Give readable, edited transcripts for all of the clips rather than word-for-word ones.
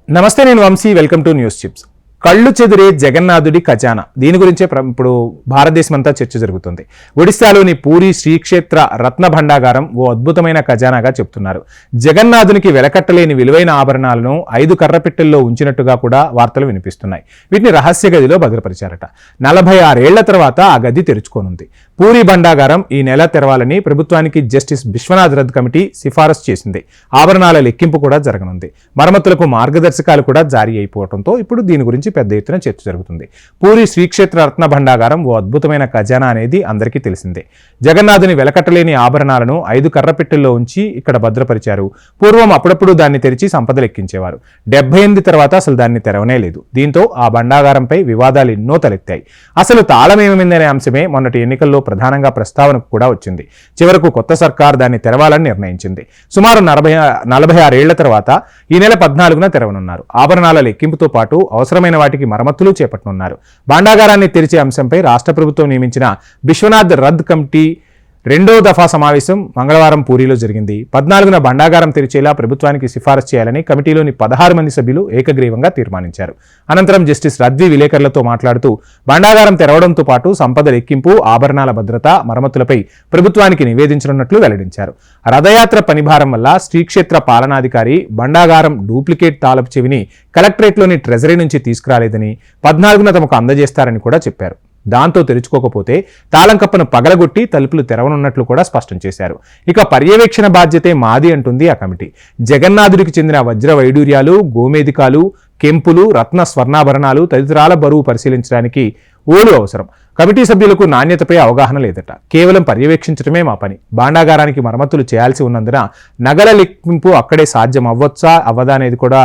నమస్తే, నేను Vamshi. Welcome to news chips. కళ్ళు చెదిరే జగన్నాథుడి ఖజానా, దీని గురించే ఇప్పుడు భారతదేశమంతా చర్చ జరుగుతుంది. ఒడిశాలోని పూరి శ్రీక్షేత్ర రత్న భండాగారం ఓ అద్భుతమైన ఖజానాగా చెప్తున్నారు. జగన్నాథునికి వెలకట్టలేని విలువైన ఆభరణాలను 5 కర్రపెట్టెల్లో ఉంచినట్టుగా కూడా వార్తలు వినిపిస్తున్నాయి. వీటిని రహస్య గదిలో భద్రపరిచారట. 46 ఏళ్ల తర్వాత ఆ గది తెరుచుకోనుంది. పూరి భండాగారం ఈ నెల తెరవాలని ప్రభుత్వానికి జస్టిస్ విశ్వనాథ్ రథ్ కమిటీ సిఫారసు చేసింది. ఆభరణాల లెక్కింపు కూడా జరగనుంది. మరమ్మతులకు మార్గదర్శకాలు కూడా జారీ అయిపోవడంతో ఇప్పుడు దీని గురించి పెద్ద ఎత్తున చర్చ జరుగుతుంది. పూరి శ్రీక్షేత్ర రత్న భండాగారం ఓ అద్భుతమైన ఖజానా అనేది అందరికీ తెలిసిందే. జగన్నాథుని వెలకట్టలేని ఆభరణాలను 5 కర్రపెట్టెల్లో ఉంచి ఇక్కడ భద్రపరిచారు. పూర్వం అప్పుడప్పుడు దాన్ని తెరిచి సంపద లెక్కించేవారు. 78 తర్వాత అసలు దాన్ని తెరవనే లేదు. దీంతో ఆ భండాగారంపై వివాదాలు ఎన్నో తలెత్తాయి. అసలు తాళమేమిందనే అంశమే మొన్నటి ఎన్నికల్లో ప్రధానంగా ప్రస్తావనకు కూడా వచ్చింది. చివరకు కొత్త సర్కార్ దాన్ని తెరవాలని నిర్ణయించింది. సుమారు 46 ఏళ్ల తర్వాత ఈ నెల 14న తెరవనున్నారు. ఆభరణాల లెక్కింపుతో పాటు అవసరమైన వాటికి మరమ్మతులు చేపట్టనున్నారు. భాండాగారాన్ని తెరిచే అంశంపై రాష్ట్ర ప్రభుత్వం నియమించిన విశ్వనాథ్ రథ్ కమిటీ 2వ దఫా సమావేశం మంగళవారం పూరిలో జరిగింది. 14న భండాగారం తెరిచేలా ప్రభుత్వానికి సిఫారసు చేయాలని కమిటీలోని 16 మంది సభ్యులు ఏకగ్రీవంగా తీర్మానించారు. అనంతరం జస్టిస్ రథ్వి విలేకరులతో మాట్లాడుతూ భండాగారం తెరవడంతో పాటు సంపద లెక్కింపు, ఆభరణాల భద్రత, మరమ్మతులపై ప్రభుత్వానికి నివేదించనున్నట్లు వెల్లడించారు. రథయాత్ర పనిభారం వల్ల శ్రీక్షేత్ర పాలనాధికారి భండాగారం డూప్లికేట్ తాళపు చెవిని కలెక్టరేట్లోని ట్రెజరీ నుంచి తీసుకురాలేదని 14న తమకు అందజేస్తారని కూడా చెప్పారు. దాంతో తెరుచుకోకపోతే తాళం కప్పను పగలగొట్టి తలుపులు తెరవనున్నట్లు కూడా స్పష్టం చేశారు. ఇక పర్యవేక్షణ బాధ్యతే మాది అంటుంది ఆ కమిటీ. జగన్నాథుడికి చెందిన వజ్ర వైడూర్యాలు, గోమేధికాలు, కెంపులు, రత్న స్వర్ణాభరణాలు తదితరాల బరువు పరిశీలించడానికి ఓలు అవసరం. కమిటీ సభ్యులకు నాణ్యతపై అవగాహన లేదట. కేవలం పర్యవేక్షించడమే మా పని. భాండాగారానికి మరమ్మతులు చేయాల్సి ఉన్నందున నగల లెక్కింపు అక్కడే సాధ్యం అవ్వచ్చా అవ్వదా అనేది కూడా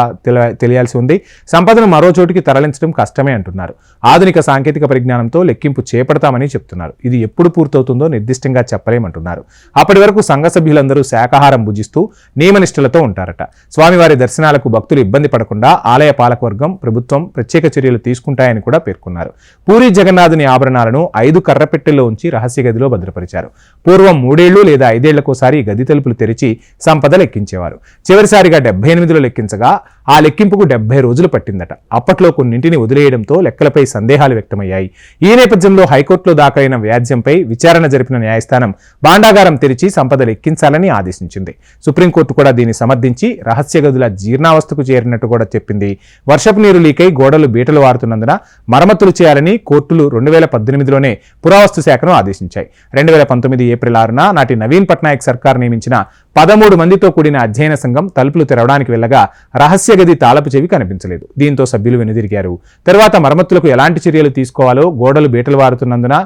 తెలియాల్సి ఉంది. సంపదను మరో చోటికి తరలించడం కష్టమే అంటున్నారు. ఆధునిక సాంకేతిక పరిజ్ఞానంతో లెక్కింపు చేపడతామని చెప్తున్నారు. ఇది ఎప్పుడు పూర్తవుతుందో నిర్దిష్టంగా చెప్పలేమంటున్నారు. అప్పటి వరకు సంఘ సభ్యులందరూ శాకాహారం భుజిస్తూ నియమనిష్టలతో ఉంటారట. స్వామివారి దర్శనాలకు భక్తులు ఇబ్బంది పడకుండా ఆలయ పాలకవర్గం, ప్రభుత్వం ప్రత్యేక చర్యలు తీసుకుంటాయని కూడా పేర్కొన్నారు. పూరి జగన్నాథుని ఆభరణాలను 5 కర్రపెట్టెల్లో ఉంచి రహస్య గదిలో భద్రపరిచారు. పూర్వం 3 ఏళ్లు లేదా 5 ఏళ్లకోసారి గది తలుపులు తెరిచి సంపద లెక్కించేవారు. చివరిసారిగా 78లో లెక్కించగా ఆ లెక్కింపుకు 70 రోజులు పట్టిందట. అప్పట్లో కొన్నింటిని వదిలేయడంతో లెక్కలపై సందేహాలు వ్యక్తమయ్యాయి. ఈ నేపథ్యంలో హైకోర్టులో దాఖలైన వ్యాజ్యంపై విచారణ జరిపిన న్యాయస్థానం భాండాగారం తెరిచి సంపద లెక్కించాలని ఆదేశించింది. సుప్రీంకోర్టు కూడా దీన్ని సమర్థించి రహస్య గదుల జీర్ణావస్థకు చేరినట్టు కూడా చెప్పింది. వర్షపు నీరు లీకై గోడలు బీటలు వారుతున్నందున మరమ్మతులు చేయాలని కోర్టులు 2018లోనే పురావస్తు శాఖను ఆదేశించాయి. 2019 ఏప్రిల్ 6న నాటి నవీన్ పట్నాయక్ సర్కార్ నియమించిన 13 మందితో కూడిన అధ్యయన సంఘం తలుపులు తెరవడానికి వెళ్ళగా రహస్య గది తాళపు చెవి కనిపించలేదు. దీంతో సభ్యులు వెనుదిరిగారు. తర్వాత మరమ్మతులకు ఎలాంటి చర్యలు తీసుకోవాలో, గోడలు బీటలు వారుతున్నందున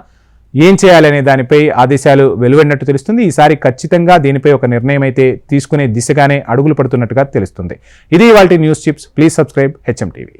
ఏం చేయాలనే దానిపై ఆదేశాలు వెలువడినట్టు తెలుస్తుంది. ఈసారి ఖచ్చితంగా దీనిపై ఒక నిర్ణయం అయితే తీసుకునే దిశగానే అడుగులు పడుతున్నట్టుగా తెలుస్తుంది. ఇది ఇవాల్టి news chips. Please subscribe HM TV.